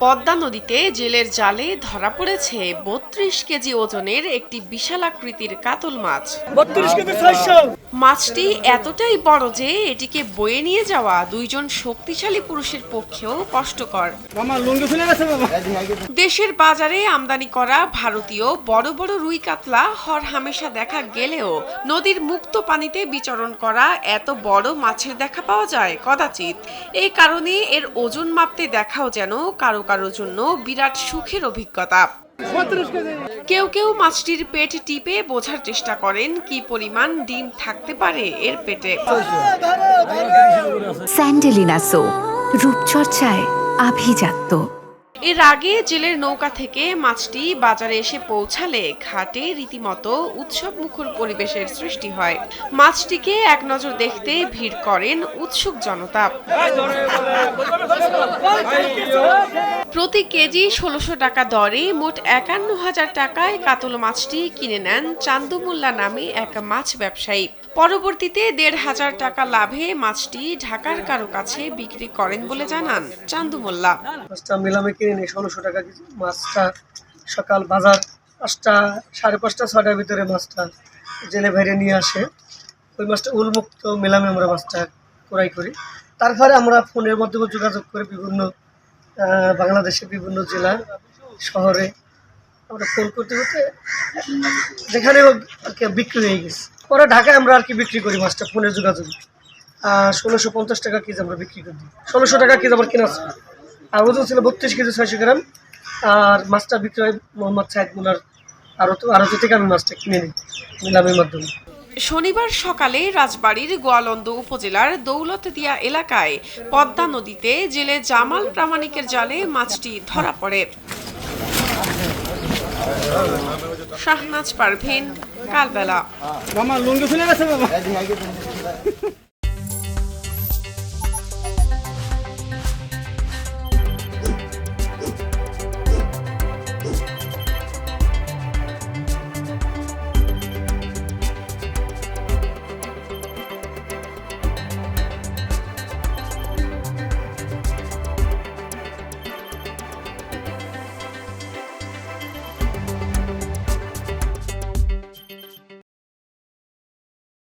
পদ্মা নদীতে জেলের জালে ধরা পড়েছে ৩২ কেজি ওজনের একটি বিশালাকৃতির কাতল মাছ। 32 কেজি 600। মাছটি এতটাই বড় যে এটিকে বয়ে নিয়ে যাওয়া দুইজন শক্তিশালী পুরুষের পক্ষেও কষ্টকর। মামা লুঙ্গি খুলে গেছে বাবা। দেশের বাজারে আমদানি করা ভারতীয় বড় বড় রুই কাতলা হরহামেশা দেখা গেলেও নদীর মুক্ত পানিতে বিচরণ করা এত বড় মাছের দেখা পাওয়া যায় কদাচিৎ। এই কারণে এর ওজন মাপতে দেখাও যেন কারো কারো জন্য বিরাট সুখের অভিজ্ঞতা। কেউ কেউ মাছটির পেট টিপে বোঝার চেষ্টা করেন কি পরিমাণ ডিম থাকতে পারে এর পেটে। স্যান্ডেলিনা সো, রূপচর্চায় আভিজাত্য। এর আগে জেলের নৌকা থেকে মাছটি বাজারে এসে পৌঁছালে ঘাটে রীতিমতো উৎসব মুখর পরিবেশের সৃষ্টি হয়। মাছটিকে এক নজর দেখতে ভিড় করেন উৎসুক জনতা। প্রতি কেজি ১৬০০ টাকা দরে মোট ৫১,০০০ টাকায় কাতল মাছটি কিনে নেন চান্দু মোল্লা নামে এক মাছ ব্যবসায়ী। পরবর্তীতে ১৫০০ টাকা লাভে মাছটি ঢাকার কারো কাছে বিক্রি করেন বলে জানান চান্দু মোল্লা। মাছটা নিলামে কিনে নিই ১৬০০ টাকা কেজি। মাছটা সকাল বাজার ৫টা, ৫:৩০, ৬টার ভিতরে মাছটা জেলে বাইরে নিয়ে আসে। ওই মাছটা উন্মুক্ত নিলামে আমরা মাছটা ক্রয় করি। তারপরে আমরা ফোনের মাধ্যমে যোগাযোগ করে বিভিন্ন বাংলাদেশের বিভিন্ন জেলা শহরে আমরা ফোন করতে করতে যেখানে হোক আর কি বিক্রি হয়ে গেছে। পরে ঢাকায় আমরা আর কি বিক্রি করি মাছটা ফোনের যোগাযোগে। ১৬৫০ টাকা কেজি আমরা বিক্রি করি। ১৬০০ টাকা কেজি আমার কেনা ছিল। আর ওজন ছিল ৩২ কেজি ৬০০ গ্রাম। আর মাছটা বিক্রি হয় মোহাম্মদ সাইদ মুনার আড়ত থেকে আমি মাছটা কিনে নিই নিলামের মাধ্যমে। শনিবার সকালে রাজবাড়ীর গোয়ালন্দ উপজেলার দৌলতদিয়া এলাকায় পদ্মা নদীতে জেলে জামাল প্রামাণিকের জালে মাছটি ধরা পড়ে। শাহনাজ পারভীন, কালবেলা। মামা লুঙ্গি খুলে গেছে বাবা।